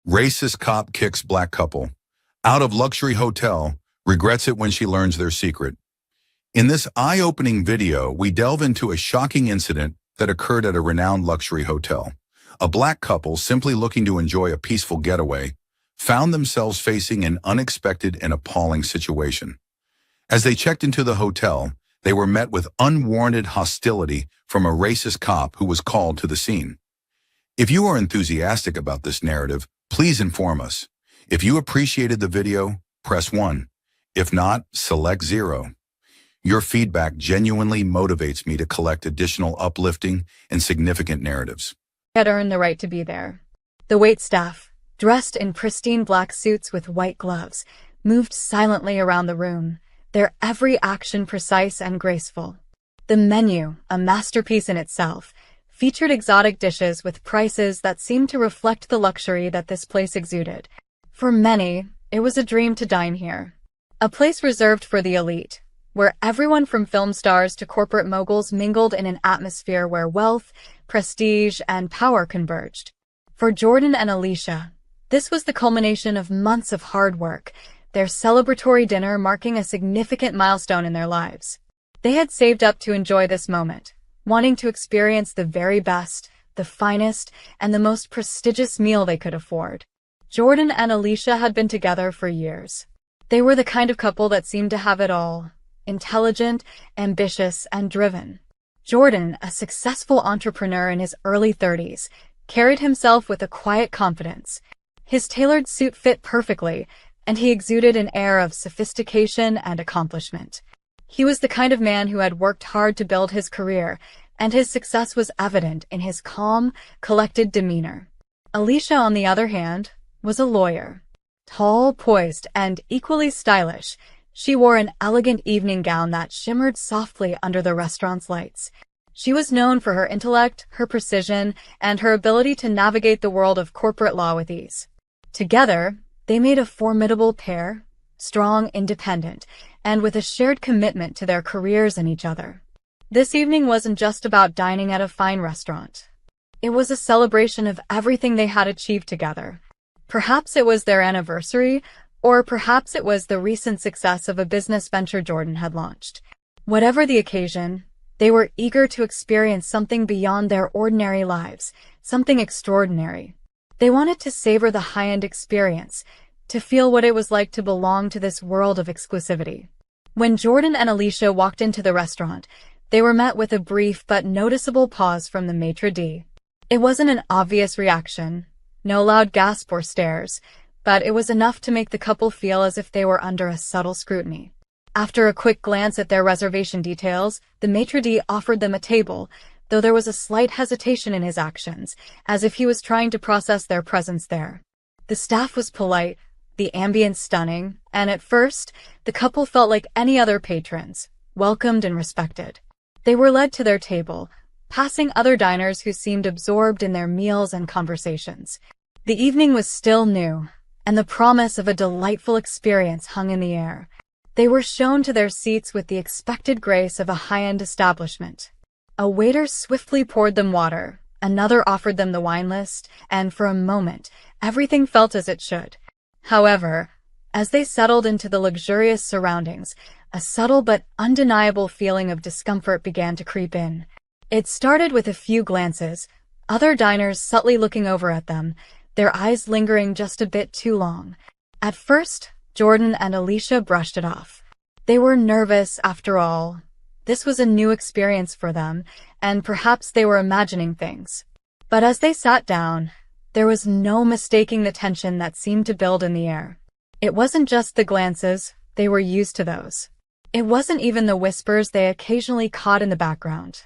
Racist cop kicks black couple. Out of luxury hotel, regrets it when she learns their secret. In this eye-opening video, we delve into a shocking incident that occurred at a renowned luxury hotel. A black couple, simply looking to enjoy a peaceful getaway, found themselves facing an unexpected and appalling situation. As they checked into the hotel, they were met with unwarranted hostility from a racist cop who was called to the scene. If you are enthusiastic about this narrative, please inform us. If you appreciated the video, press 1. If not, select 0. Your feedback genuinely motivates me to collect additional uplifting and significant narratives. Had earned the right to be there. The waitstaff, dressed in pristine black suits with white gloves, moved silently around the room, their every action precise and graceful. The menu, a masterpiece in itself, featured exotic dishes with prices that seemed to reflect the luxury that this place exuded. For many, it was a dream to dine here. A place reserved for the elite, where everyone from film stars to corporate moguls mingled in an atmosphere where wealth, prestige, and power converged. For Jordan and Alicia, this was the culmination of months of hard work, their celebratory dinner marking a significant milestone in their lives. They had saved up to enjoy this moment, wanting to experience the very best, the finest, and the most prestigious meal they could afford. Jordan and Alicia had been together for years. They were the kind of couple that seemed to have it all: intelligent, ambitious, and driven. Jordan, a successful entrepreneur in his early 30s, carried himself with a quiet confidence. His tailored suit fit perfectly, and he exuded an air of sophistication and accomplishment. He was the kind of man who had worked hard to build his career, and his success was evident in his calm, collected demeanor. Alicia, on the other hand, was a lawyer. Tall, poised, and equally stylish, she wore an elegant evening gown that shimmered softly under the restaurant's lights. She was known for her intellect, her precision, and her ability to navigate the world of corporate law with ease. Together, they made a formidable pair, strong, independent, and with a shared commitment to their careers and each other. This evening wasn't just about dining at a fine restaurant. It was a celebration of everything they had achieved together. Perhaps it was their anniversary, or perhaps it was the recent success of a business venture Jordan had launched. Whatever the occasion, they were eager to experience something beyond their ordinary lives, something extraordinary. They wanted to savor the high-end experience, to feel what it was like to belong to this world of exclusivity. When Jordan and Alicia walked into the restaurant, they were met with a brief but noticeable pause from the maitre d'. It wasn't an obvious reaction, no loud gasp or stares, but it was enough to make the couple feel as if they were under a subtle scrutiny. After a quick glance at their reservation details, the maitre d' offered them a table, though there was a slight hesitation in his actions, as if he was trying to process their presence there. The staff was polite, the ambience stunning, and at first, the couple felt like any other patrons, welcomed and respected. They were led to their table, passing other diners who seemed absorbed in their meals and conversations. The evening was still new, and the promise of a delightful experience hung in the air. They were shown to their seats with the expected grace of a high-end establishment. A waiter swiftly poured them water, another offered them the wine list, and for a moment, everything felt as it should. However, as they settled into the luxurious surroundings, a subtle but undeniable feeling of discomfort began to creep in. It started with a few glances, other diners subtly looking over at them, their eyes lingering just a bit too long. At first, Jordan and Alicia brushed it off. They were nervous, after all. This was a new experience for them, and perhaps they were imagining things. But as they sat down, there was no mistaking the tension that seemed to build in the air. It wasn't just the glances, they were used to those. It wasn't even the whispers they occasionally caught in the background.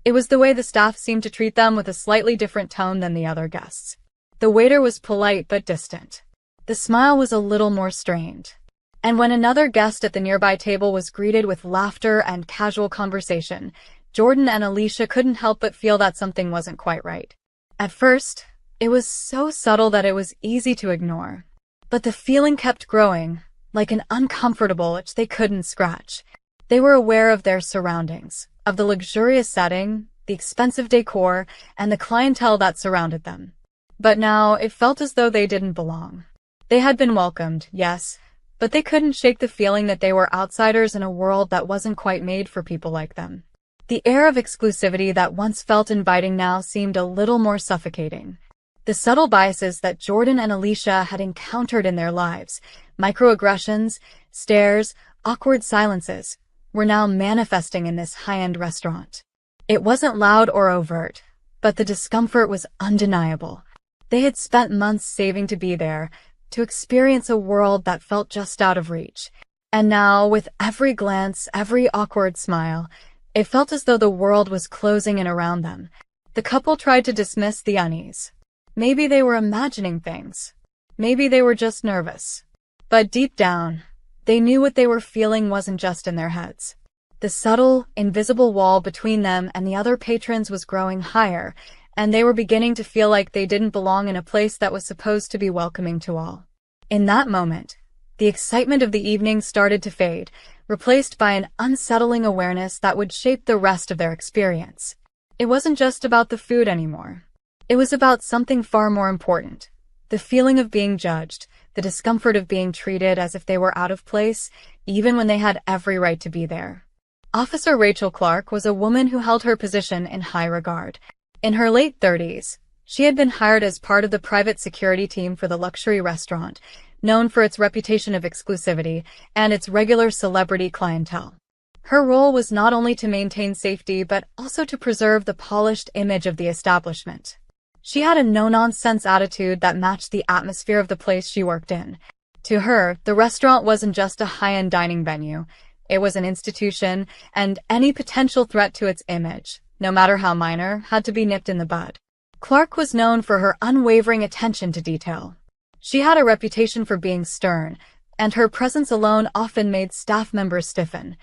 It was the way the staff seemed to treat them with a slightly different tone than the other guests. The waiter was polite but distant. The smile was a little more strained. And when another guest at the nearby table was greeted with laughter and casual conversation, Jordan and Alicia couldn't help but feel that something wasn't quite right. At first, it was so subtle that it was easy to ignore. But the feeling kept growing, like an uncomfortable itch they couldn't scratch. They were aware of their surroundings, of the luxurious setting, the expensive decor, and the clientele that surrounded them. But now it felt as though they didn't belong. They had been welcomed, yes, but they couldn't shake the feeling that they were outsiders in a world that wasn't quite made for people like them. The air of exclusivity that once felt inviting now seemed a little more suffocating. The subtle biases that Jordan and Alicia had encountered in their lives, microaggressions, stares, awkward silences, were now manifesting in this high-end restaurant. It wasn't loud or overt, but the discomfort was undeniable. They had spent months saving to be there, to experience a world that felt just out of reach. And now, with every glance, every awkward smile, it felt as though the world was closing in around them. The couple tried to dismiss the unease. Maybe they were imagining things. Maybe they were just nervous. But deep down, they knew what they were feeling wasn't just in their heads. The subtle, invisible wall between them and the other patrons was growing higher, and they were beginning to feel like they didn't belong in a place that was supposed to be welcoming to all. In that moment, the excitement of the evening started to fade, replaced by an unsettling awareness that would shape the rest of their experience. It wasn't just about the food anymore. It was about something far more important. The feeling of being judged, the discomfort of being treated as if they were out of place, even when they had every right to be there. Officer Rachel Clark was a woman who held her position in high regard. In her late 30s, she had been hired as part of the private security team for the luxury restaurant, known for its reputation of exclusivity and its regular celebrity clientele. Her role was not only to maintain safety but also to preserve the polished image of the establishment. She had a no-nonsense attitude that matched the atmosphere of the place she worked in. To her, the restaurant wasn't just a high-end dining venue. It was an institution, and any potential threat to its image, no matter how minor, had to be nipped in the bud. Clark was known for her unwavering attention to detail. She had a reputation for being stern, and her presence alone often made staff members stiffen.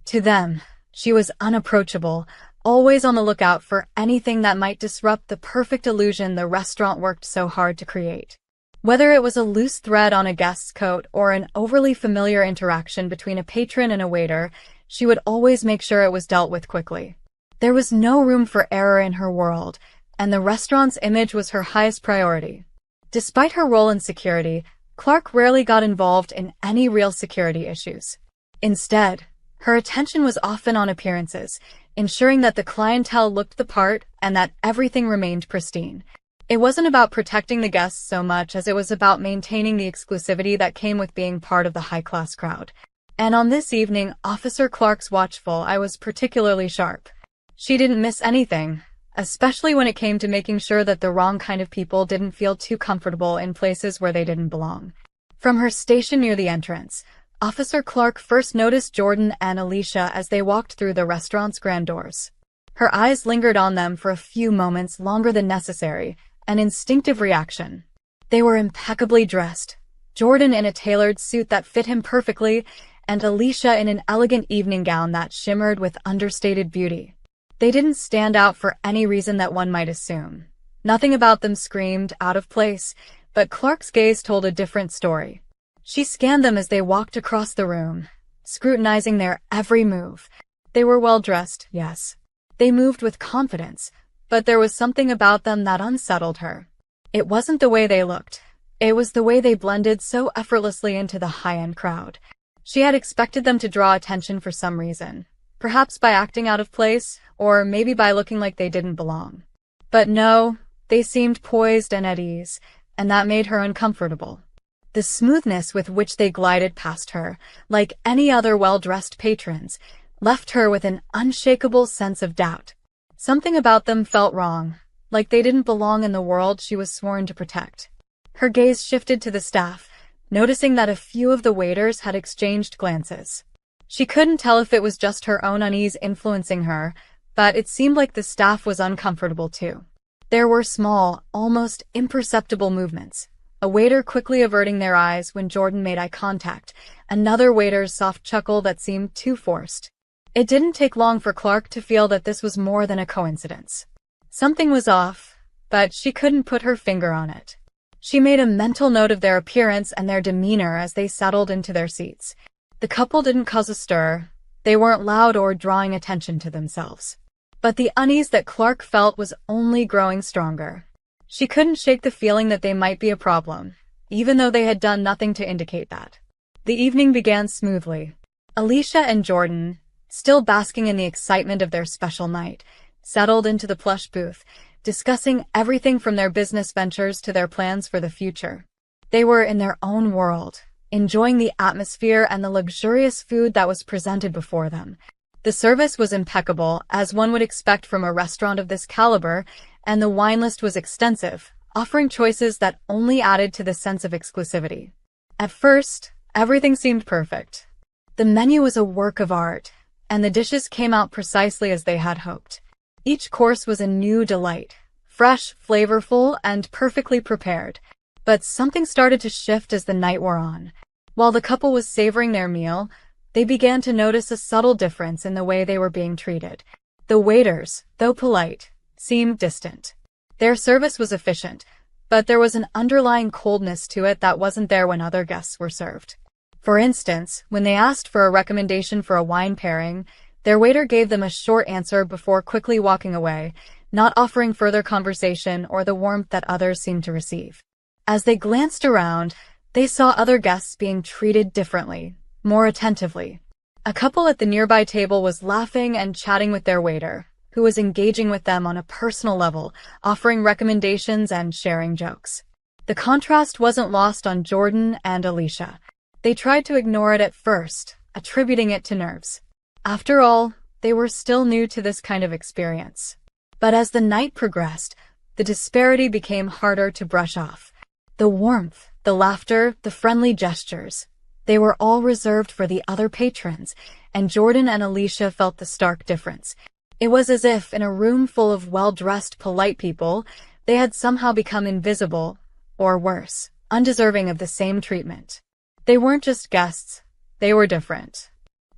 To them, she was unapproachable, always on the lookout for anything that might disrupt the perfect illusion the restaurant worked so hard to create. Whether it was a loose thread on a guest's coat or an overly familiar interaction between a patron and a waiter, she would always make sure it was dealt with quickly. There was no room for error in her world, and the restaurant's image was her highest priority. Despite her role in security, Clark rarely got involved in any real security issues. Instead, her attention was often on appearances, ensuring that the clientele looked the part and that everything remained pristine. It wasn't about protecting the guests so much as it was about maintaining the exclusivity that came with being part of the high-class crowd. And on this evening, Officer Clark's watchful eye was particularly sharp. She didn't miss anything, especially when it came to making sure that the wrong kind of people didn't feel too comfortable in places where they didn't belong. From her station near the entrance, Officer Clark first noticed Jordan and Alicia as they walked through the restaurant's grand doors. Her eyes lingered on them for a few moments longer than necessary, an instinctive reaction. They were impeccably dressed, Jordan in a tailored suit that fit him perfectly, and Alicia in an elegant evening gown that shimmered with understated beauty. They didn't stand out for any reason that one might assume. Nothing about them screamed out of place, but Clark's gaze told a different story. She scanned them as they walked across the room, scrutinizing their every move. They were well-dressed, yes. They moved with confidence, but there was something about them that unsettled her. It wasn't the way they looked. It was the way they blended so effortlessly into the high-end crowd. She had expected them to draw attention for some reason, perhaps by acting out of place, or maybe by looking like they didn't belong. But no, they seemed poised and at ease, and that made her uncomfortable. The smoothness with which they glided past her, like any other well-dressed patrons, left her with an unshakable sense of doubt. Something about them felt wrong, like they didn't belong in the world she was sworn to protect. Her gaze shifted to the staff, noticing that a few of the waiters had exchanged glances. She couldn't tell if it was just her own unease influencing her, but it seemed like the staff was uncomfortable too. There were small, almost imperceptible movements. A waiter quickly averting their eyes when Jordan made eye contact, another waiter's soft chuckle that seemed too forced. It didn't take long for Clark to feel that this was more than a coincidence. Something was off, but she couldn't put her finger on it. She made a mental note of their appearance and their demeanor as they settled into their seats. The couple didn't cause a stir. They weren't loud or drawing attention to themselves. But the unease that Clark felt was only growing stronger. She couldn't shake the feeling that they might be a problem, even though they had done nothing to indicate that. The evening began smoothly. Alicia and Jordan, still basking in the excitement of their special night, settled into the plush booth, discussing everything from their business ventures to their plans for the future. They were in their own world, enjoying the atmosphere and the luxurious food that was presented before them. The service was impeccable, as one would expect from a restaurant of this caliber, and the wine list was extensive, offering choices that only added to the sense of exclusivity. At first, everything seemed perfect. The menu was a work of art, and the dishes came out precisely as they had hoped. Each course was a new delight, fresh, flavorful, and perfectly prepared. But something started to shift as the night wore on. While the couple was savoring their meal, they began to notice a subtle difference in the way they were being treated. The waiters, though polite, seemed distant. Their service was efficient, but there was an underlying coldness to it that wasn't there when other guests were served. For instance, when they asked for a recommendation for a wine pairing, their waiter gave them a short answer before quickly walking away, not offering further conversation or the warmth that others seemed to receive. As they glanced around, they saw other guests being treated differently, more attentively. A couple at the nearby table was laughing and chatting with their waiter, who was engaging with them on a personal level, offering recommendations and sharing jokes. The contrast wasn't lost on Jordan and Alicia. They tried to ignore it at first, attributing it to nerves. After all, they were still new to this kind of experience. But as the night progressed, the disparity became harder to brush off. The warmth, the laughter, the friendly gestures, they were all reserved for the other patrons, and Jordan and Alicia felt the stark difference. It was as if, in a room full of well-dressed, polite people, they had somehow become invisible, or worse, undeserving of the same treatment. They weren't just guests, they were different.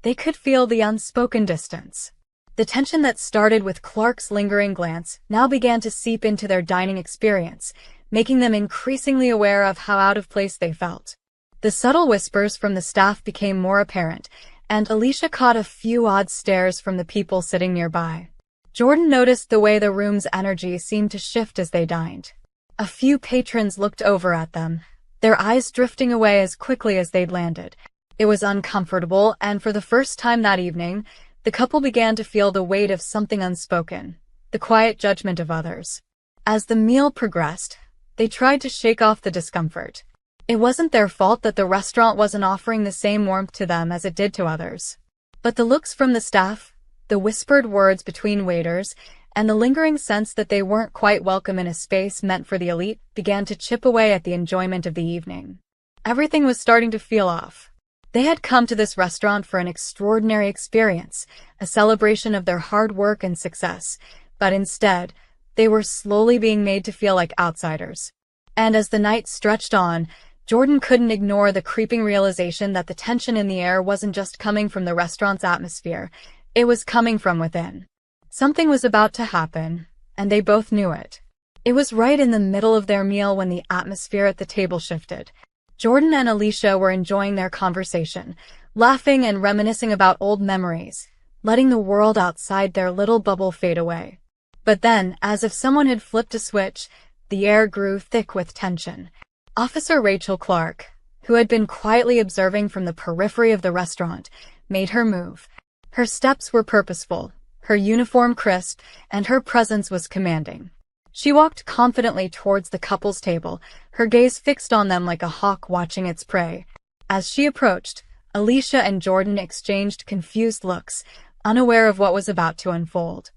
They could feel the unspoken distance. The tension that started with Clark's lingering glance now began to seep into their dining experience, making them increasingly aware of how out of place they felt. The subtle whispers from the staff became more apparent, and Alicia caught a few odd stares from the people sitting nearby. Jordan noticed the way the room's energy seemed to shift as they dined. A few patrons looked over at them, their eyes drifting away as quickly as they'd landed. It was uncomfortable, and for the first time that evening, the couple began to feel the weight of something unspoken, the quiet judgment of others. As the meal progressed, they tried to shake off the discomfort. It wasn't their fault that the restaurant wasn't offering the same warmth to them as it did to others. But the looks from the staff, the whispered words between waiters, and the lingering sense that they weren't quite welcome in a space meant for the elite began to chip away at the enjoyment of the evening. Everything was starting to feel off. They had come to this restaurant for an extraordinary experience, a celebration of their hard work and success, but instead, they were slowly being made to feel like outsiders. And as the night stretched on, Jordan couldn't ignore the creeping realization that the tension in the air wasn't just coming from the restaurant's atmosphere, it was coming from within. Something was about to happen, and they both knew it. It was right in the middle of their meal when the atmosphere at the table shifted. Jordan and Alicia were enjoying their conversation, laughing and reminiscing about old memories, letting the world outside their little bubble fade away. But then, as if someone had flipped a switch, the air grew thick with tension. Officer Rachel Clark, who had been quietly observing from the periphery of the restaurant, made her move. Her steps were purposeful, her uniform crisp, and her presence was commanding. She walked confidently towards the couple's table, her gaze fixed on them like a hawk watching its prey. As she approached, Alicia and Jordan exchanged confused looks, unaware of what was about to unfold.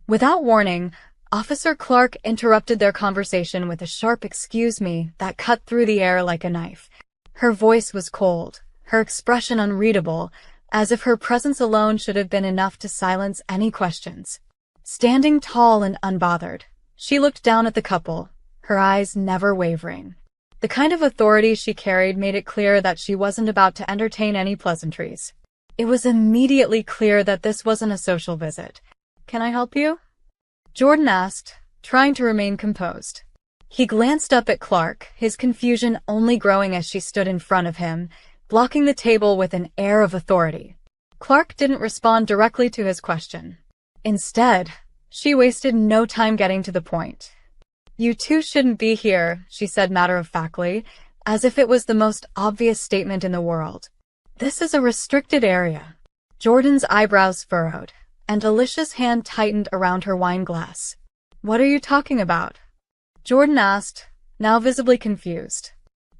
Without warning, Officer Clark interrupted their conversation with a sharp "excuse me" that cut through the air like a knife. Her voice was cold, her expression unreadable, as if her presence alone should have been enough to silence any questions. Standing tall and unbothered, she looked down at the couple, her eyes never wavering. The kind of authority she carried made it clear that she wasn't about to entertain any pleasantries. It was immediately clear that this wasn't a social visit. "Can I help you?" Jordan asked, trying to remain composed. He glanced up at Clark, his confusion only growing as she stood in front of him, blocking the table with an air of authority. Clark didn't respond directly to his question. Instead, she wasted no time getting to the point. You two shouldn't be here, she said matter-of-factly, as if it was the most obvious statement in the world. This is a restricted area. Jordan's eyebrows furrowed, and Alicia's hand tightened around her wine glass. What are you talking about? Jordan asked, now visibly confused.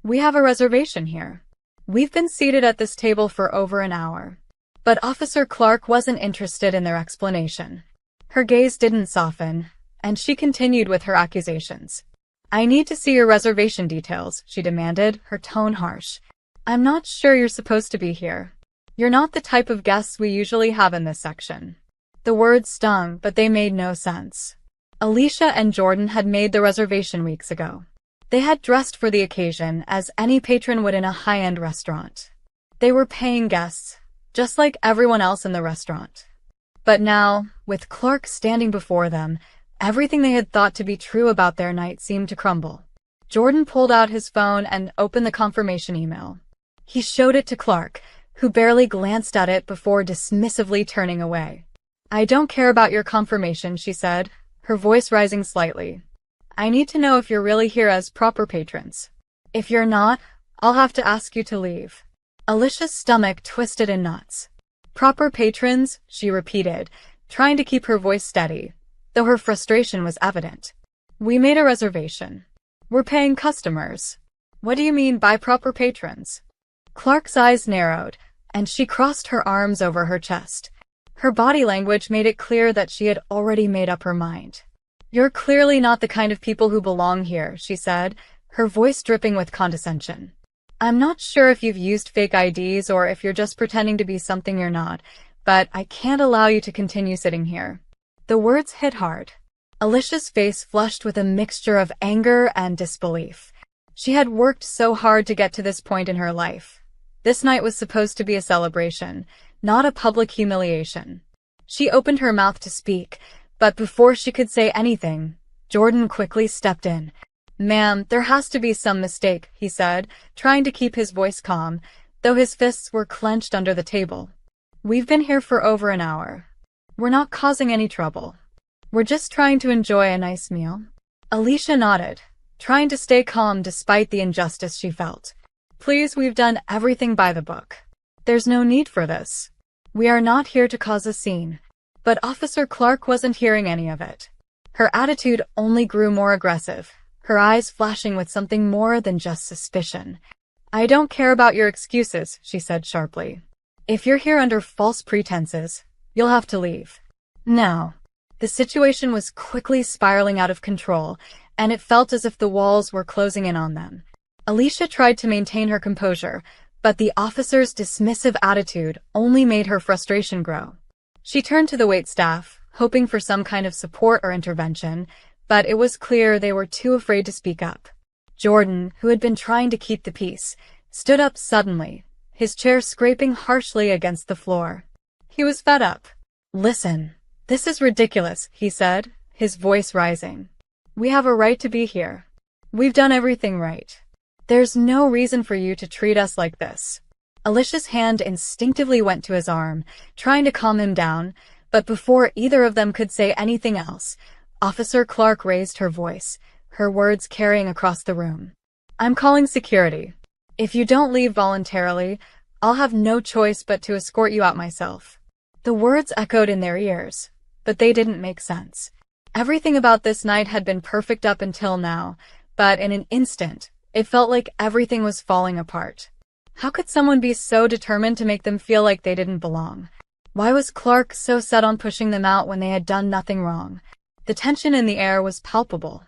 We have a reservation here. We've been seated at this table for over an hour. But Officer Clark wasn't interested in their explanation. Her gaze didn't soften, and she continued with her accusations. I need to see your reservation details, she demanded, her tone harsh. I'm not sure you're supposed to be here. You're not the type of guests we usually have in this section. The words stung, but they made no sense. Alicia and Jordan had made the reservation weeks ago. They had dressed for the occasion as any patron would in a high-end restaurant. They were paying guests, just like everyone else in the restaurant. But now, with Clark standing before them, everything they had thought to be true about their night seemed to crumble. Jordan pulled out his phone and opened the confirmation email. He showed it to Clark, who barely glanced at it before dismissively turning away. I don't care about your confirmation, she said, her voice rising slightly. I need to know if you're really here as proper patrons. If you're not, I'll have to ask you to leave. Alicia's stomach twisted in knots. Proper patrons, she repeated, trying to keep her voice steady, though her frustration was evident. We made a reservation. We're paying customers. What do you mean by proper patrons? Clark's eyes narrowed, and she crossed her arms over her chest. Her body language made it clear that she had already made up her mind. You're clearly not the kind of people who belong here, she said, her voice dripping with condescension. I'm not sure if you've used fake IDs or if you're just pretending to be something you're not, but I can't allow you to continue sitting here. The words hit hard. Alicia's face flushed with a mixture of anger and disbelief. She had worked so hard to get to this point in her life. This night was supposed to be a celebration, not a public humiliation. She opened her mouth to speak, but before she could say anything, Jordan quickly stepped in. Ma'am, there has to be some mistake, he said, trying to keep his voice calm, though his fists were clenched under the table. We've been here for over an hour. We're not causing any trouble. We're just trying to enjoy a nice meal. Alicia nodded, trying to stay calm despite the injustice she felt. Please, we've done everything by the book. There's no need for this. We are not here to cause a scene. But Officer Clark wasn't hearing any of it. Her attitude only grew more aggressive, her eyes flashing with something more than just suspicion. I don't care about your excuses, she said sharply. If you're here under false pretenses, you'll have to leave. Now. The situation was quickly spiraling out of control, and it felt as if the walls were closing in on them. Alicia tried to maintain her composure, but the officer's dismissive attitude only made her frustration grow. She turned to the waitstaff, hoping for some kind of support or intervention, but it was clear they were too afraid to speak up. Jordan, who had been trying to keep the peace, stood up suddenly, his chair scraping harshly against the floor. He was fed up. Listen, this is ridiculous, he said, his voice rising. We have a right to be here. We've done everything right. There's no reason for you to treat us like this. Alicia's hand instinctively went to his arm, trying to calm him down, but before either of them could say anything else, Officer Clark raised her voice, her words carrying across the room. I'm calling security. If you don't leave voluntarily, I'll have no choice but to escort you out myself. The words echoed in their ears, but they didn't make sense. Everything about this night had been perfect up until now, but in an instant, it felt like everything was falling apart. How could someone be so determined to make them feel like they didn't belong? Why was Clark so set on pushing them out when they had done nothing wrong? The tension in the air was palpable.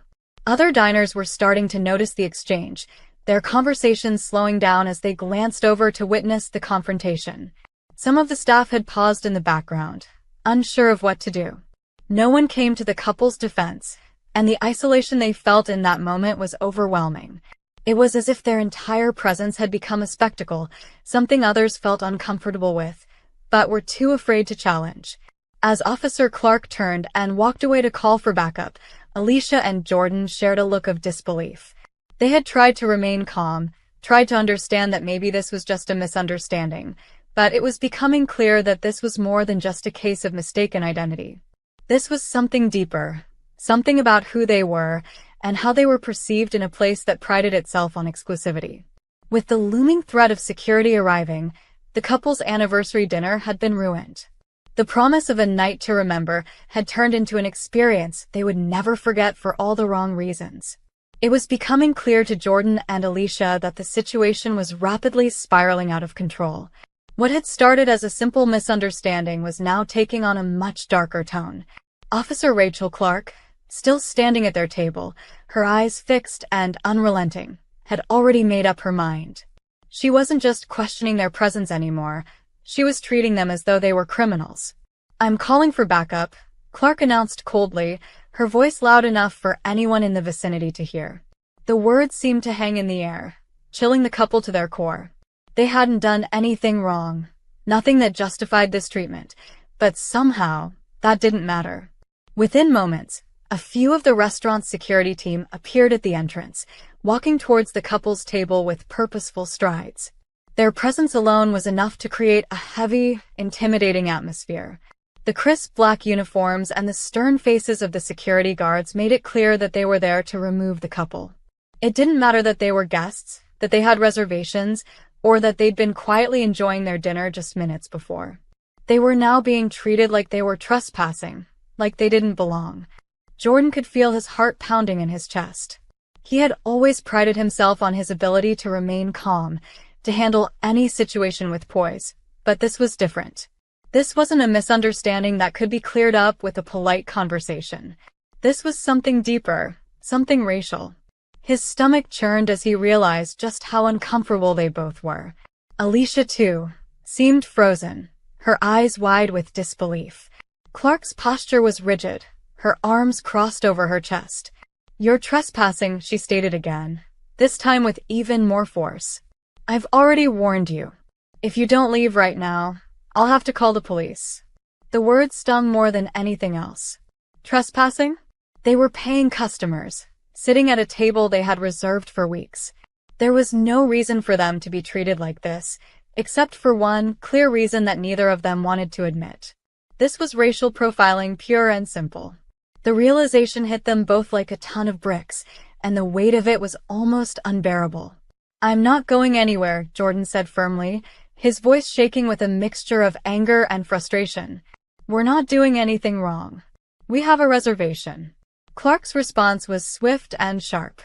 Other diners were starting to notice the exchange, their conversations slowing down as they glanced over to witness the confrontation. Some of the staff had paused in the background, unsure of what to do. No one came to the couple's defense, and the isolation they felt in that moment was overwhelming. It was as if their entire presence had become a spectacle, something others felt uncomfortable with, but were too afraid to challenge. As Officer Clark turned and walked away to call for backup, Alicia and Jordan shared a look of disbelief. They had tried to remain calm, tried to understand that maybe this was just a misunderstanding, but it was becoming clear that this was more than just a case of mistaken identity. This was something deeper, something about who they were, and how they were perceived in a place that prided itself on exclusivity. With the looming threat of security arriving, the couple's anniversary dinner had been ruined. The promise of a night to remember had turned into an experience they would never forget for all the wrong reasons. It was becoming clear to Jordan and Alicia that the situation was rapidly spiraling out of control. What had started as a simple misunderstanding was now taking on a much darker tone. Officer Rachel Clark, still standing at their table, her eyes fixed and unrelenting, had already made up her mind. She wasn't just questioning their presence anymore, she was treating them as though they were criminals. "I'm calling for backup," Clark announced coldly, her voice loud enough for anyone in the vicinity to hear. The words seemed to hang in the air, chilling the couple to their core. They hadn't done anything wrong, nothing that justified this treatment, but somehow, that didn't matter. Within moments, a few of the restaurant's security team appeared at the entrance, walking towards the couple's table with purposeful strides. Their presence alone was enough to create a heavy, intimidating atmosphere. The crisp black uniforms and the stern faces of the security guards made it clear that they were there to remove the couple. It didn't matter that they were guests, that they had reservations, or that they'd been quietly enjoying their dinner just minutes before. They were now being treated like they were trespassing, like they didn't belong. Jordan could feel his heart pounding in his chest. He had always prided himself on his ability to remain calm, to handle any situation with poise, but this was different. This wasn't a misunderstanding that could be cleared up with a polite conversation. This was something deeper, something racial. His stomach churned as he realized just how uncomfortable they both were. Alicia, too, seemed frozen, her eyes wide with disbelief. Clark's posture was rigid, her arms crossed over her chest. "You're trespassing," she stated again, this time with even more force. "I've already warned you. If you don't leave right now, I'll have to call the police." The words stung more than anything else. Trespassing? They were paying customers, sitting at a table they had reserved for weeks. There was no reason for them to be treated like this, except for one clear reason that neither of them wanted to admit. This was racial profiling, pure and simple. The realization hit them both like a ton of bricks, and the weight of it was almost unbearable. "I'm not going anywhere," Jordan said firmly, his voice shaking with a mixture of anger and frustration. "We're not doing anything wrong. We have a reservation." Clark's response was swift and sharp.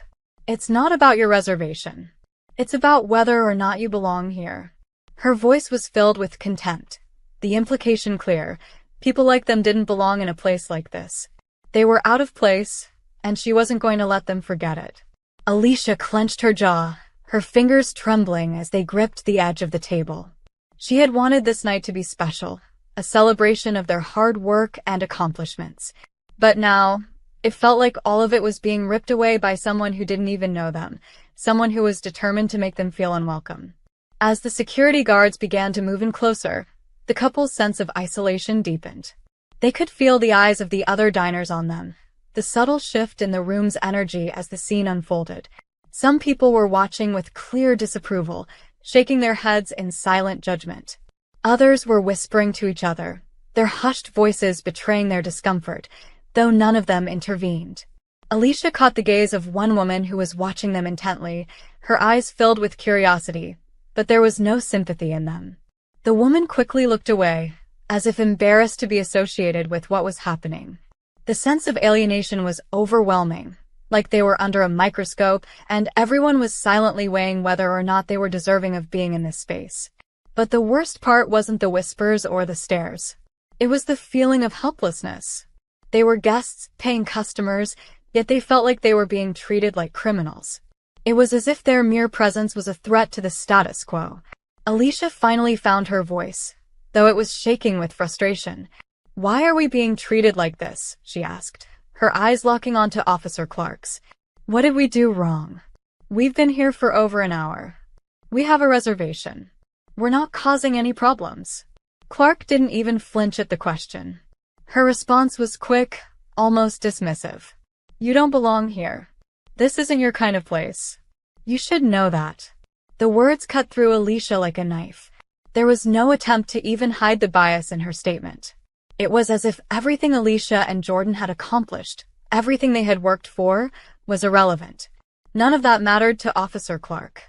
"It's not about your reservation. It's about whether or not you belong here." Her voice was filled with contempt, the implication clear. People like them didn't belong in a place like this. They were out of place, and she wasn't going to let them forget it. Alicia clenched her jaw, her fingers trembling as they gripped the edge of the table. She had wanted this night to be special, a celebration of their hard work and accomplishments. But now, it felt like all of it was being ripped away by someone who didn't even know them, someone who was determined to make them feel unwelcome. As the security guards began to move in closer, the couple's sense of isolation deepened. They could feel the eyes of the other diners on them, the subtle shift in the room's energy as the scene unfolded. Some people were watching with clear disapproval, shaking their heads in silent judgment. Others were whispering to each other, their hushed voices betraying their discomfort, though none of them intervened. Alicia caught the gaze of one woman who was watching them intently, her eyes filled with curiosity, but there was no sympathy in them. The woman quickly looked away, as if embarrassed to be associated with what was happening. The sense of alienation was overwhelming, like they were under a microscope, and everyone was silently weighing whether or not they were deserving of being in this space. But the worst part wasn't the whispers or the stares. It was the feeling of helplessness. They were guests, paying customers, yet they felt like they were being treated like criminals. It was as if their mere presence was a threat to the status quo. Alicia finally found her voice, though it was shaking with frustration. "Why are we being treated like this?" she asked, her eyes locking onto Officer Clark's. "What did we do wrong? We've been here for over an hour. We have a reservation. We're not causing any problems." Clark didn't even flinch at the question. Her response was quick, almost dismissive. "You don't belong here. This isn't your kind of place. You should know that." The words cut through Alicia like a knife. There was no attempt to even hide the bias in her statement. It was as if everything Alicia and Jordan had accomplished, everything they had worked for, was irrelevant. None of that mattered to Officer Clark.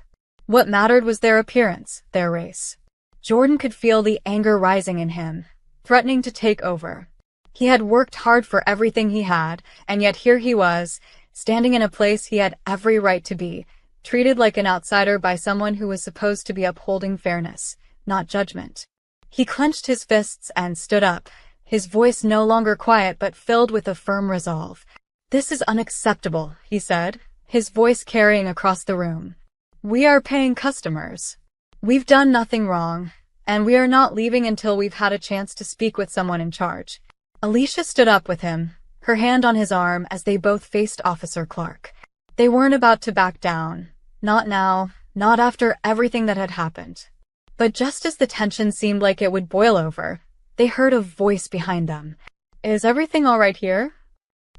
What mattered was their appearance, their race. Jordan could feel the anger rising in him, threatening to take over. He had worked hard for everything he had, and yet here he was, standing in a place he had every right to be, treated like an outsider by someone who was supposed to be upholding fairness, not judgment. He clenched his fists and stood up, his voice no longer quiet but filled with a firm resolve. "This is unacceptable," he said, his voice carrying across the room. "We are paying customers. We've done nothing wrong, and we are not leaving until we've had a chance to speak with someone in charge." Alicia stood up with him, her hand on his arm as they both faced Officer Clark. They weren't about to back down. Not now, not after everything that had happened. But just as the tension seemed like it would boil over, they heard a voice behind them. "Is everything all right here?"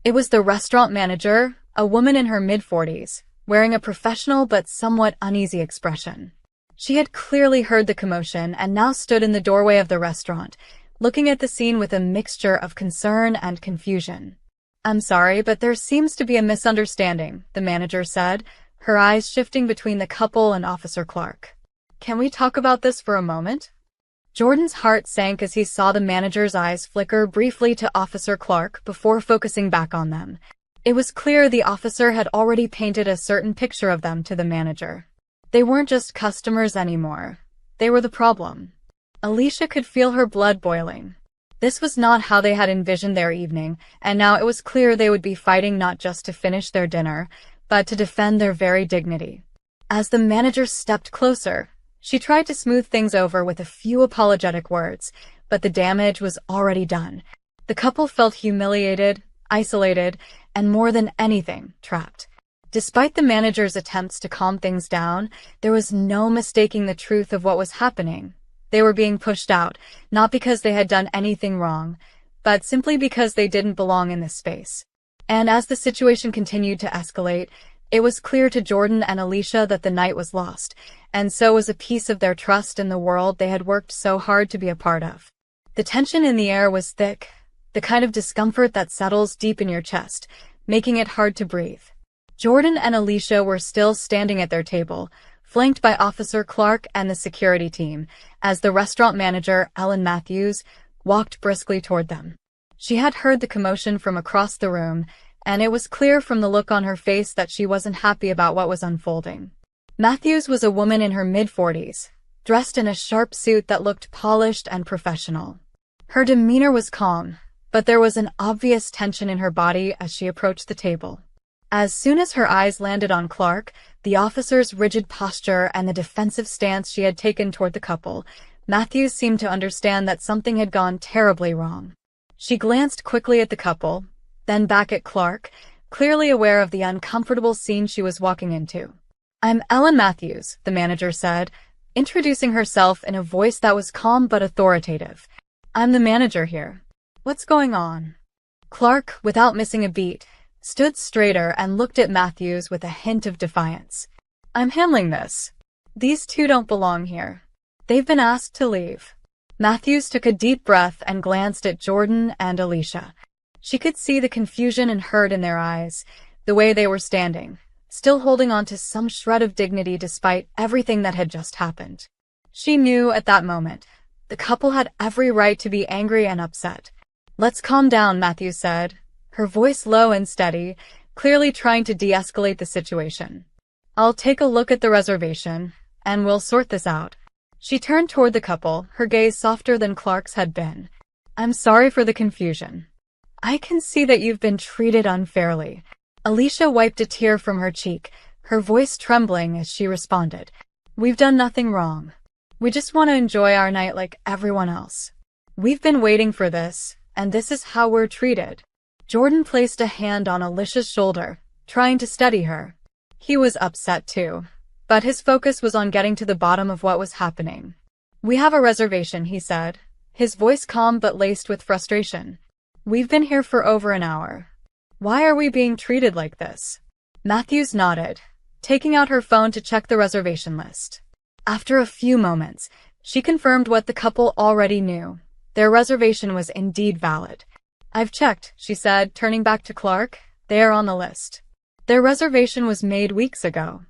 It was the restaurant manager, a woman in her mid-40s, wearing a professional but somewhat uneasy expression. She had clearly heard the commotion and now stood in the doorway of the restaurant, looking at the scene with a mixture of concern and confusion. "I'm sorry, but there seems to be a misunderstanding," the manager said, her eyes shifting between the couple and Officer Clark. "Can we talk about this for a moment?" Jordan's heart sank as he saw the manager's eyes flicker briefly to Officer Clark before focusing back on them. It was clear the officer had already painted a certain picture of them to the manager. They weren't just customers anymore. They were the problem. Alicia could feel her blood boiling. This was not how they had envisioned their evening, and now it was clear they would be fighting not just to finish their dinner, but to defend their very dignity. As the manager stepped closer, she tried to smooth things over with a few apologetic words, but the damage was already done. The couple felt humiliated, isolated, and more than anything, trapped. Despite the manager's attempts to calm things down, there was no mistaking the truth of what was happening. They were being pushed out, not because they had done anything wrong, but simply because they didn't belong in this space. And as the situation continued to escalate, it was clear to Jordan and Alicia that the night was lost, and so was a piece of their trust in the world they had worked so hard to be a part of. The tension in the air was thick, the kind of discomfort that settles deep in your chest, making it hard to breathe. Jordan and Alicia were still standing at their table, flanked by Officer Clark and the security team, as the restaurant manager, Ellen Matthews, walked briskly toward them. She had heard the commotion from across the room, and it was clear from the look on her face that she wasn't happy about what was unfolding. Matthews was a woman in her mid-40s, dressed in a sharp suit that looked polished and professional. Her demeanor was calm, but there was an obvious tension in her body as she approached the table. As soon as her eyes landed on Clark, the officer's rigid posture and the defensive stance she had taken toward the couple, Matthews seemed to understand that something had gone terribly wrong. She glanced quickly at the couple, then back at Clark, clearly aware of the uncomfortable scene she was walking into. "I'm Ellen Matthews," the manager said, introducing herself in a voice that was calm but authoritative. "I'm the manager here. What's going on?" Clark, without missing a beat, stood straighter and looked at Matthews with a hint of defiance. "I'm handling this. These two don't belong here. They've been asked to leave." Matthews took a deep breath and glanced at Jordan and Alicia. She could see the confusion and hurt in their eyes, the way they were standing, still holding on to some shred of dignity despite everything that had just happened. She knew at that moment the couple had every right to be angry and upset. "Let's calm down," Matthews said, her voice low and steady, clearly trying to de-escalate the situation. "I'll take a look at the reservation, and we'll sort this out." She turned toward the couple, her gaze softer than Clark's had been. "I'm sorry for the confusion. I can see that you've been treated unfairly." Alicia wiped a tear from her cheek, her voice trembling as she responded. "We've done nothing wrong. We just want to enjoy our night like everyone else. We've been waiting for this, and this is how we're treated." Jordan placed a hand on Alicia's shoulder, trying to steady her. He was upset too, but his focus was on getting to the bottom of what was happening. "We have a reservation," he said, his voice calm but laced with frustration. "We've been here for over an hour. Why are we being treated like this?" Matthews nodded, taking out her phone to check the reservation list. After a few moments, she confirmed what the couple already knew. Their reservation was indeed valid. "I've checked," she said, turning back to Clark. "They are on the list." Their reservation was made weeks ago.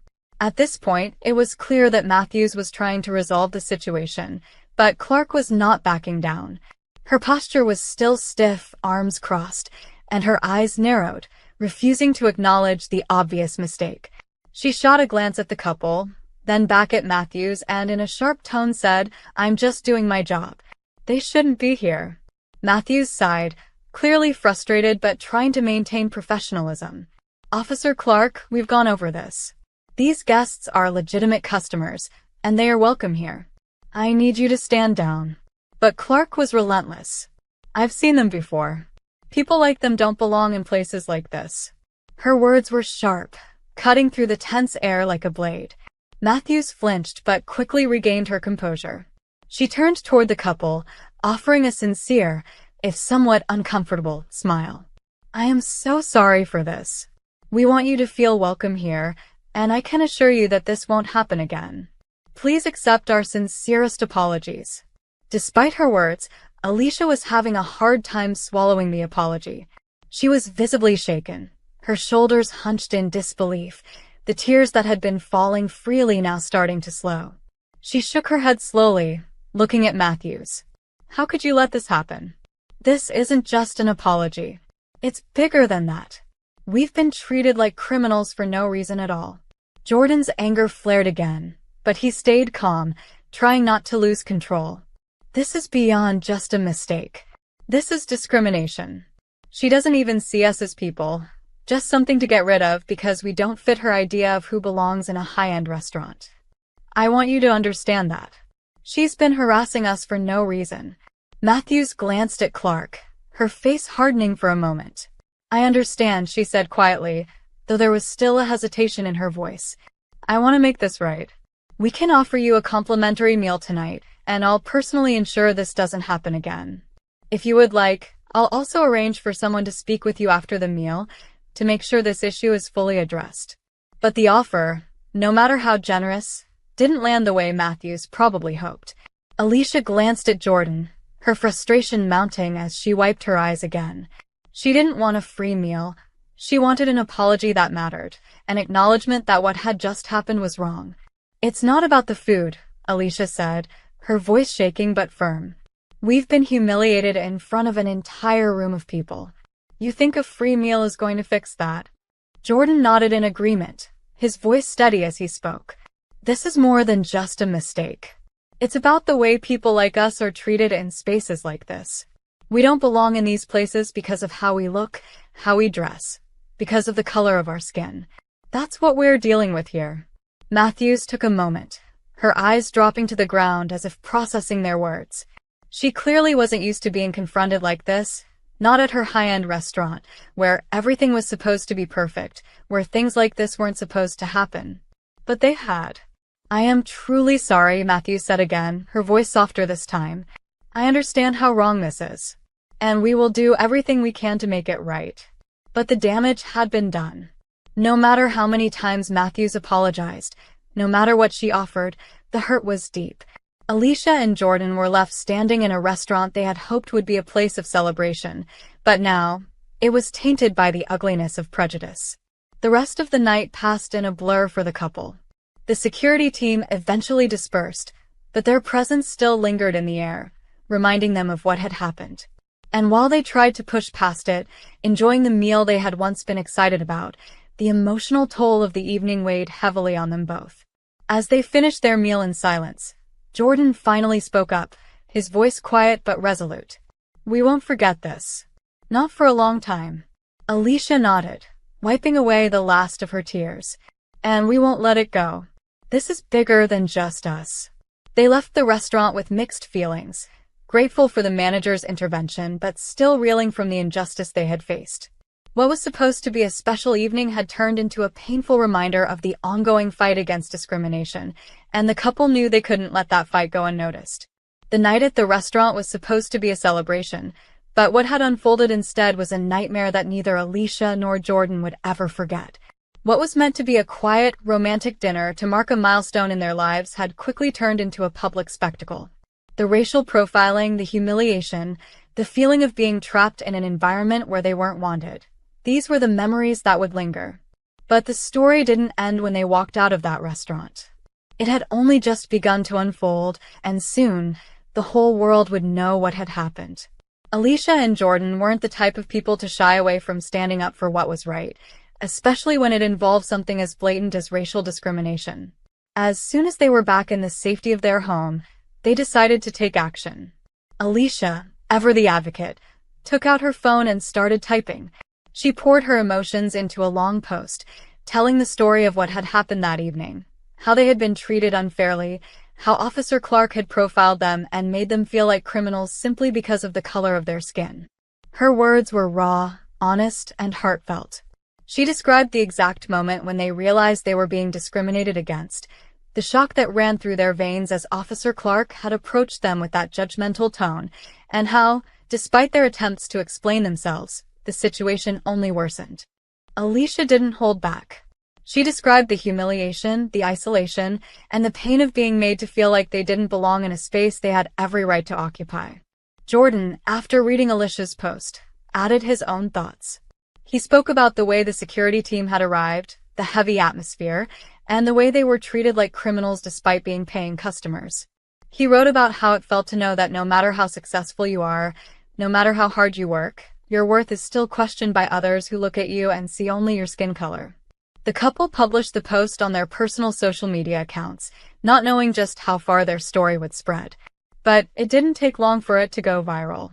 At this point, it was clear that Matthews was trying to resolve the situation, but Clark was not backing down. Her posture was still stiff, arms crossed, and her eyes narrowed, refusing to acknowledge the obvious mistake. She shot a glance at the couple, then back at Matthews, and in a sharp tone said, "I'm just doing my job. They shouldn't be here." Matthews sighed, clearly frustrated but trying to maintain professionalism. "Officer Clark, we've gone over this. These guests are legitimate customers, and they are welcome here. I need you to stand down." But Clark was relentless. "I've seen them before. People like them don't belong in places like this." Her words were sharp, cutting through the tense air like a blade. Matthews flinched but quickly regained her composure. She turned toward the couple, offering a sincere, if somewhat uncomfortable, smile. "I am so sorry for this. We want you to feel welcome here, and I can assure you that this won't happen again. Please accept our sincerest apologies." Despite her words, Alicia was having a hard time swallowing the apology. She was visibly shaken, her shoulders hunched in disbelief, the tears that had been falling freely now starting to slow. She shook her head slowly, looking at Matthews. "How could you let this happen? This isn't just an apology. It's bigger than that. We've been treated like criminals for no reason at all." Jordan's anger flared again, but he stayed calm, trying not to lose control. "This is beyond just a mistake. This is discrimination. She doesn't even see us as people, just something to get rid of because we don't fit her idea of who belongs in a high-end restaurant. I want you to understand that. She's been harassing us for no reason." Matthews glanced at Clark, her face hardening for a moment. "I understand," she said quietly, though there was still a hesitation in her voice. "I want to make this right. We can offer you a complimentary meal tonight, and I'll personally ensure this doesn't happen again. If you would like, I'll also arrange for someone to speak with you after the meal to make sure this issue is fully addressed." But the offer, no matter how generous, didn't land the way Matthews probably hoped. Alicia glanced at Jordan, her frustration mounting as she wiped her eyes again. She didn't want a free meal. She wanted an apology that mattered, an acknowledgement that what had just happened was wrong. "It's not about the food," Alicia said, her voice shaking but firm. "We've been humiliated in front of an entire room of people. You think a free meal is going to fix that?" Jordan nodded in agreement, his voice steady as he spoke. "This is more than just a mistake. It's about the way people like us are treated in spaces like this. We don't belong in these places because of how we look, how we dress, because of the color of our skin. That's what we're dealing with here." Matthews took a moment, her eyes dropping to the ground as if processing their words. She clearly wasn't used to being confronted like this, not at her high-end restaurant, where everything was supposed to be perfect, where things like this weren't supposed to happen. But they had. "I am truly sorry," Matthews said again, her voice softer this time. "I understand how wrong this is, and we will do everything we can to make it right." But the damage had been done. No matter how many times Matthews apologized, no matter what she offered, the hurt was deep. Alicia and Jordan were left standing in a restaurant they had hoped would be a place of celebration, but now, it was tainted by the ugliness of prejudice. The rest of the night passed in a blur for the couple. The security team eventually dispersed, but their presence still lingered in the air, reminding them of what had happened. And while they tried to push past it, enjoying the meal they had once been excited about, the emotional toll of the evening weighed heavily on them both. As they finished their meal in silence, Jordan finally spoke up, his voice quiet but resolute. "We won't forget this. Not for a long time." Alicia nodded, wiping away the last of her tears. "And we won't let it go. This is bigger than just us." They left the restaurant with mixed feelings, grateful for the manager's intervention but still reeling from the injustice they had faced. What was supposed to be a special evening had turned into a painful reminder of the ongoing fight against discrimination, and the couple knew they couldn't let that fight go unnoticed. The night at the restaurant was supposed to be a celebration, but what had unfolded instead was a nightmare that neither Alicia nor Jordan would ever forget. What was meant to be a quiet, romantic dinner to mark a milestone in their lives had quickly turned into a public spectacle. The racial profiling, the humiliation, the feeling of being trapped in an environment where they weren't wanted. These were the memories that would linger. But the story didn't end when they walked out of that restaurant. It had only just begun to unfold, and soon, the whole world would know what had happened. Alicia and Jordan weren't the type of people to shy away from standing up for what was right, especially when it involved something as blatant as racial discrimination. As soon as they were back in the safety of their home, they decided to take action. Alicia, ever the advocate, took out her phone and started typing. She poured her emotions into a long post, telling the story of what had happened that evening, how they had been treated unfairly, how Officer Clark had profiled them and made them feel like criminals simply because of the color of their skin. Her words were raw, honest, and heartfelt. She described the exact moment when they realized they were being discriminated against, the shock that ran through their veins as Officer Clark had approached them with that judgmental tone, and how, despite their attempts to explain themselves, the situation only worsened. Alicia didn't hold back. She described the humiliation, the isolation, and the pain of being made to feel like they didn't belong in a space they had every right to occupy. Jordan, after reading Alicia's post, added his own thoughts. He spoke about the way the security team had arrived, the heavy atmosphere, and the way they were treated like criminals despite being paying customers. He wrote about how it felt to know that no matter how successful you are, no matter how hard you work, your worth is still questioned by others who look at you and see only your skin color. The couple published the post on their personal social media accounts, not knowing just how far their story would spread. But it didn't take long for it to go viral.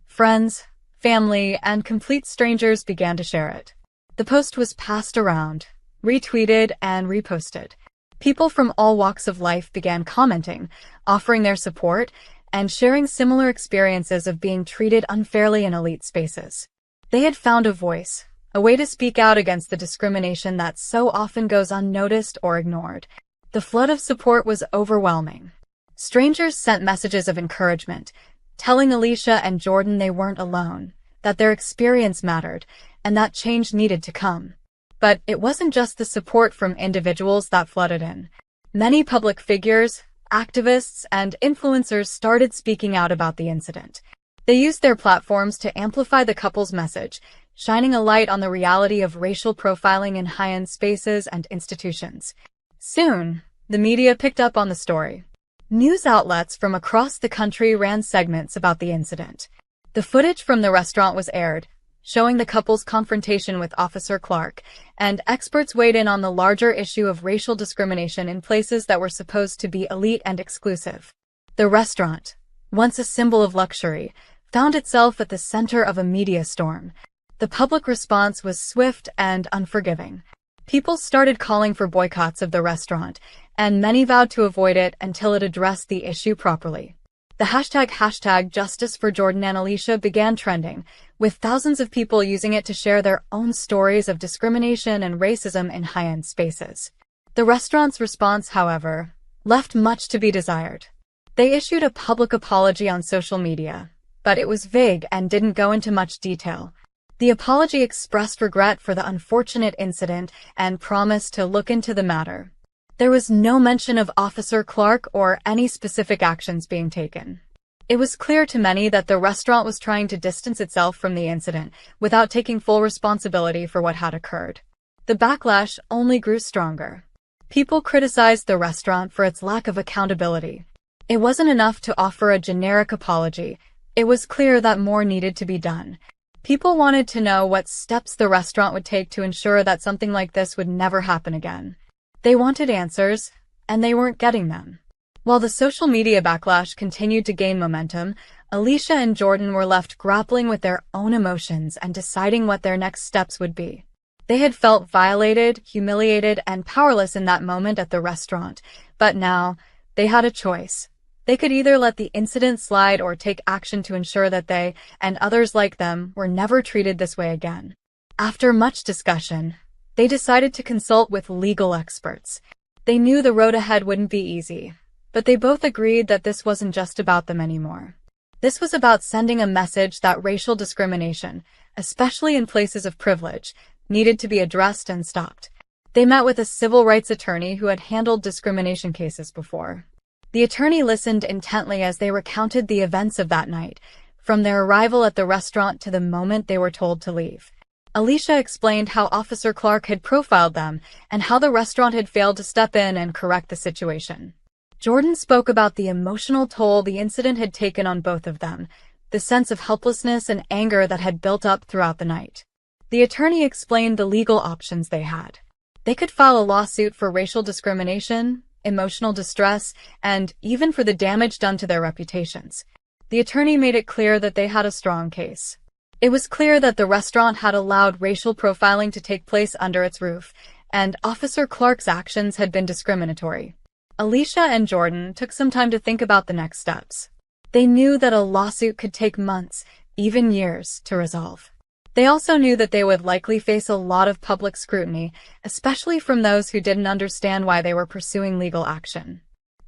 Friends, family, and complete strangers began to share it. The post was passed around, retweeted, and reposted. People from all walks of life began commenting, offering their support, and sharing similar experiences of being treated unfairly in elite spaces. They had found a voice, a way to speak out against the discrimination that so often goes unnoticed or ignored. The flood of support was overwhelming. Strangers sent messages of encouragement, telling Alicia and Jordan they weren't alone, that their experience mattered, and that change needed to come. But it wasn't just the support from individuals that flooded in. Many public figures, activists, and influencers started speaking out about the incident. They used their platforms to amplify the couple's message, shining a light on the reality of racial profiling in high-end spaces and institutions. Soon, the media picked up on the story. News outlets from across the country ran segments about the incident. The footage from the restaurant was aired, showing the couple's confrontation with Officer Clark, and experts weighed in on the larger issue of racial discrimination in places that were supposed to be elite and exclusive. The restaurant, once a symbol of luxury, found itself at the center of a media storm. The public response was swift and unforgiving. People started calling for boycotts of the restaurant, and many vowed to avoid it until it addressed the issue properly. The hashtag Justice for Jordan and Alicia began trending, with thousands of people using it to share their own stories of discrimination and racism in high-end spaces. The restaurant's response, however, left much to be desired. They issued a public apology on social media, but it was vague and didn't go into much detail. The apology expressed regret for the unfortunate incident and promised to look into the matter. There was no mention of Officer Clark or any specific actions being taken. It was clear to many that the restaurant was trying to distance itself from the incident without taking full responsibility for what had occurred. The backlash only grew stronger. People criticized the restaurant for its lack of accountability. It wasn't enough to offer a generic apology. It was clear that more needed to be done. People wanted to know what steps the restaurant would take to ensure that something like this would never happen again. They wanted answers, and they weren't getting them. While the social media backlash continued to gain momentum, Alicia and Jordan were left grappling with their own emotions and deciding what their next steps would be. They had felt violated, humiliated, and powerless in that moment at the restaurant, but now they had a choice. They could either let the incident slide or take action to ensure that they, and others like them, were never treated this way again. After much discussion, they decided to consult with legal experts. They knew the road ahead wouldn't be easy, but they both agreed that this wasn't just about them anymore. This was about sending a message that racial discrimination, especially in places of privilege, needed to be addressed and stopped. They met with a civil rights attorney who had handled discrimination cases before. The attorney listened intently as they recounted the events of that night, from their arrival at the restaurant to the moment they were told to leave. Alicia explained how Officer Clark had profiled them and how the restaurant had failed to step in and correct the situation. Jordan spoke about the emotional toll the incident had taken on both of them, the sense of helplessness and anger that had built up throughout the night. The attorney explained the legal options they had. They could file a lawsuit for racial discrimination, emotional distress, and even for the damage done to their reputations. The attorney made it clear that they had a strong case. It was clear that the restaurant had allowed racial profiling to take place under its roof, and Officer Clark's actions had been discriminatory. Alicia and Jordan took some time to think about the next steps. They knew that a lawsuit could take months, even years, to resolve. They also knew that they would likely face a lot of public scrutiny, especially from those who didn't understand why they were pursuing legal action.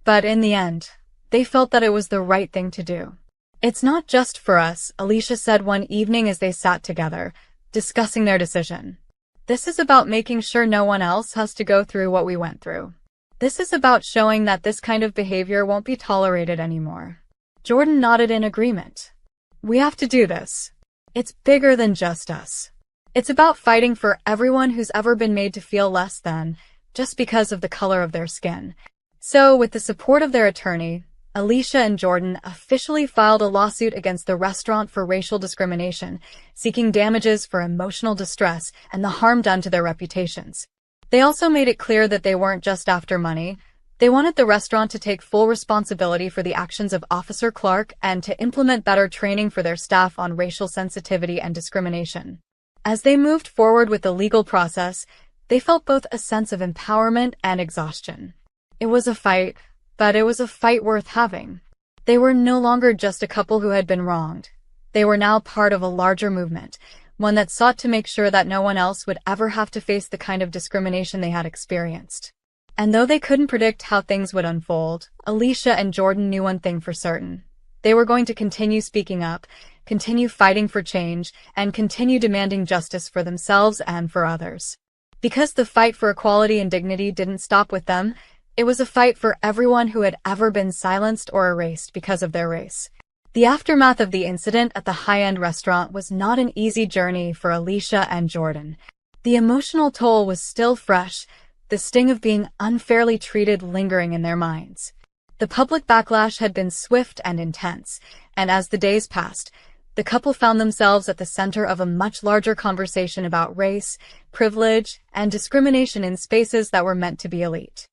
But in the end, they felt that it was the right thing to do. "It's not just for us," Alicia said one evening as they sat together, discussing their decision. "This is about making sure no one else has to go through what we went through. This is about showing that this kind of behavior won't be tolerated anymore." Jordan nodded in agreement. "We have to do this. It's bigger than just us. It's about fighting for everyone who's ever been made to feel less than, just because of the color of their skin." So, with the support of their attorney, Alicia and Jordan officially filed a lawsuit against the restaurant for racial discrimination, seeking damages for emotional distress and the harm done to their reputations. They also made it clear that they weren't just after money. They wanted the restaurant to take full responsibility for the actions of Officer Clark and to implement better training for their staff on racial sensitivity and discrimination. As they moved forward with the legal process, they felt both a sense of empowerment and exhaustion. It was a fight, but it was a fight worth having. They were no longer just a couple who had been wronged. They were now part of a larger movement, one that sought to make sure that no one else would ever have to face the kind of discrimination they had experienced. And though they couldn't predict how things would unfold, Alicia and Jordan knew one thing for certain. They were going to continue speaking up, continue fighting for change, and continue demanding justice for themselves and for others. Because the fight for equality and dignity didn't stop with them, it was a fight for everyone who had ever been silenced or erased because of their race. The aftermath of the incident at the high-end restaurant was not an easy journey for Alicia and Jordan. The emotional toll was still fresh, the sting of being unfairly treated lingering in their minds. The public backlash had been swift and intense, and as the days passed, the couple found themselves at the center of a much larger conversation about race, privilege, and discrimination in spaces that were meant to be elite.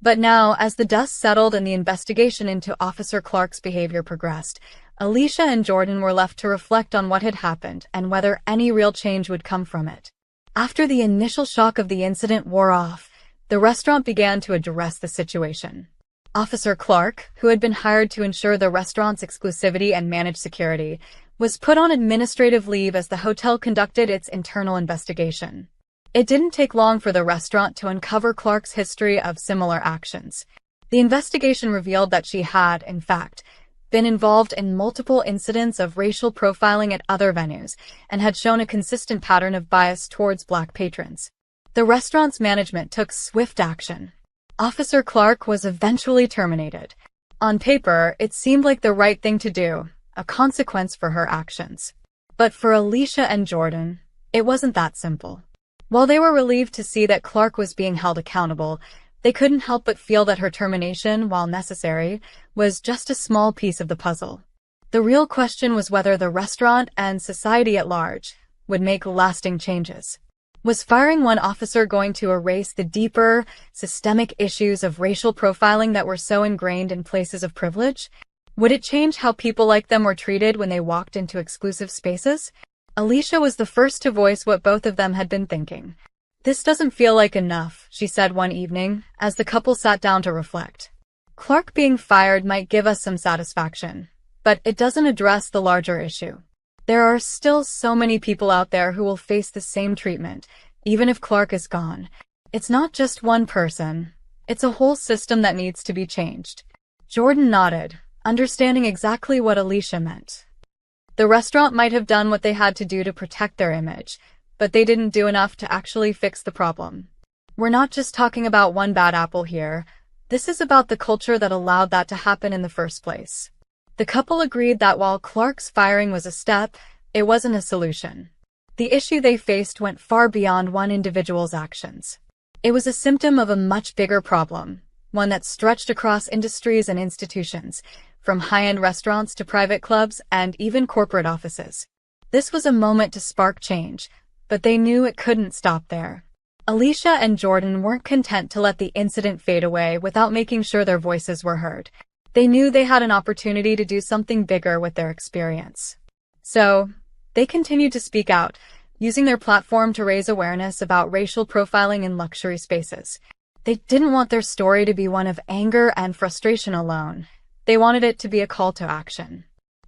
But now, as the dust settled and the investigation into Officer Clark's behavior progressed, Alicia and Jordan were left to reflect on what had happened and whether any real change would come from it. After the initial shock of the incident wore off, the restaurant began to address the situation. Officer Clark, who had been hired to ensure the restaurant's exclusivity and manage security, was put on administrative leave as the hotel conducted its internal investigation. It didn't take long for the restaurant to uncover Clark's history of similar actions. The investigation revealed that she had, in fact, been involved in multiple incidents of racial profiling at other venues and had shown a consistent pattern of bias towards Black patrons. The restaurant's management took swift action. Officer Clark was eventually terminated. On paper, it seemed like the right thing to do, a consequence for her actions. But for Alicia and Jordan, it wasn't that simple. While they were relieved to see that Clark was being held accountable, they couldn't help but feel that her termination, while necessary, was just a small piece of the puzzle. The real question was whether the restaurant and society at large would make lasting changes. Was firing one officer going to erase the deeper, systemic issues of racial profiling that were so ingrained in places of privilege? Would it change how people like them were treated when they walked into exclusive spaces? Alicia was the first to voice what both of them had been thinking. "This doesn't feel like enough," she said one evening, as the couple sat down to reflect. "Clark being fired might give us some satisfaction, but it doesn't address the larger issue. There are still so many people out there who will face the same treatment, even if Clark is gone. It's not just one person. It's a whole system that needs to be changed." Jordan nodded, understanding exactly what Alicia meant. The restaurant might have done what they had to do to protect their image, but they didn't do enough to actually fix the problem. "We're not just talking about one bad apple here. This is about the culture that allowed that to happen in the first place." The couple agreed that while Clark's firing was a step, it wasn't a solution. The issue they faced went far beyond one individual's actions. It was a symptom of a much bigger problem, one that stretched across industries and institutions, from high-end restaurants to private clubs and even corporate offices. This was a moment to spark change, but they knew it couldn't stop there. Alicia and Jordan weren't content to let the incident fade away without making sure their voices were heard. They knew they had an opportunity to do something bigger with their experience. So, they continued to speak out, using their platform to raise awareness about racial profiling in luxury spaces. They didn't want their story to be one of anger and frustration alone. They wanted it to be a call to action.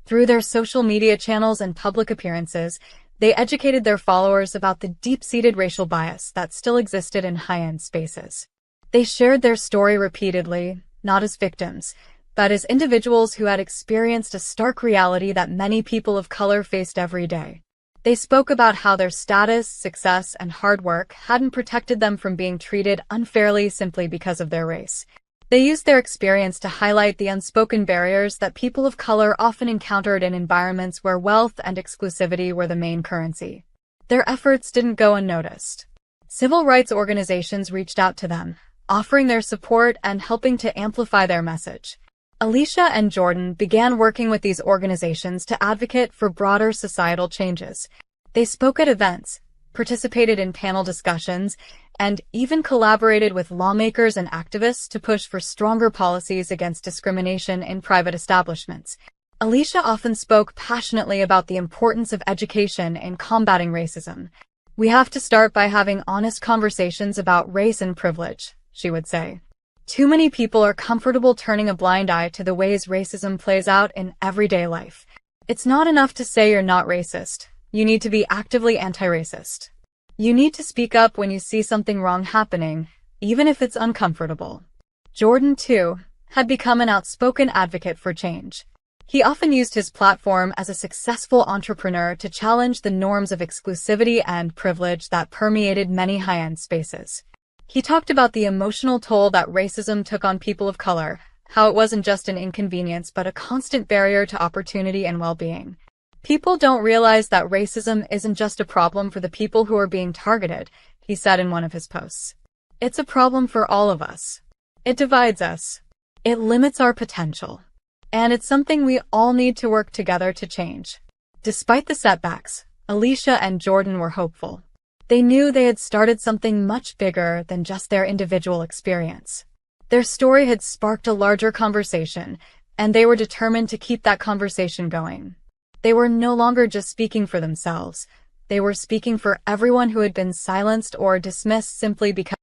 Through their social media channels and public appearances, they educated their followers about the deep-seated racial bias that still existed in high-end spaces. They shared their story repeatedly, not as victims, but as individuals who had experienced a stark reality that many people of color faced every day. They spoke about how their status, success, and hard work hadn't protected them from being treated unfairly simply because of their race. They used their experience to highlight the unspoken barriers that people of color often encountered in environments where wealth and exclusivity were the main currency. Their efforts didn't go unnoticed. Civil rights organizations reached out to them, offering their support and helping to amplify their message. Alicia and Jordan began working with these organizations to advocate for broader societal changes. They spoke at events, participated in panel discussions, and even collaborated with lawmakers and activists to push for stronger policies against discrimination in private establishments. Alicia often spoke passionately about the importance of education in combating racism. "We have to start by having honest conversations about race and privilege," she would say. Too many people are comfortable turning a blind eye to the ways racism plays out in everyday life. It's not enough to say you're not racist. You need to be actively anti-racist. You need to speak up when you see something wrong happening, even if it's uncomfortable. Jordan, too, had become an outspoken advocate for change. He often used his platform as a successful entrepreneur to challenge the norms of exclusivity and privilege that permeated many high-end spaces. He talked about the emotional toll that racism took on people of color, how it wasn't just an inconvenience but a constant barrier to opportunity and well-being. "People don't realize that racism isn't just a problem for the people who are being targeted," he said in one of his posts. "It's a problem for all of us. It divides us. It limits our potential. And it's something we all need to work together to change." Despite the setbacks, Alicia and Jordan were hopeful. They knew they had started something much bigger than just their individual experience. Their story had sparked a larger conversation, and they were determined to keep that conversation going. They were no longer just speaking for themselves. They were speaking for everyone who had been silenced or dismissed simply because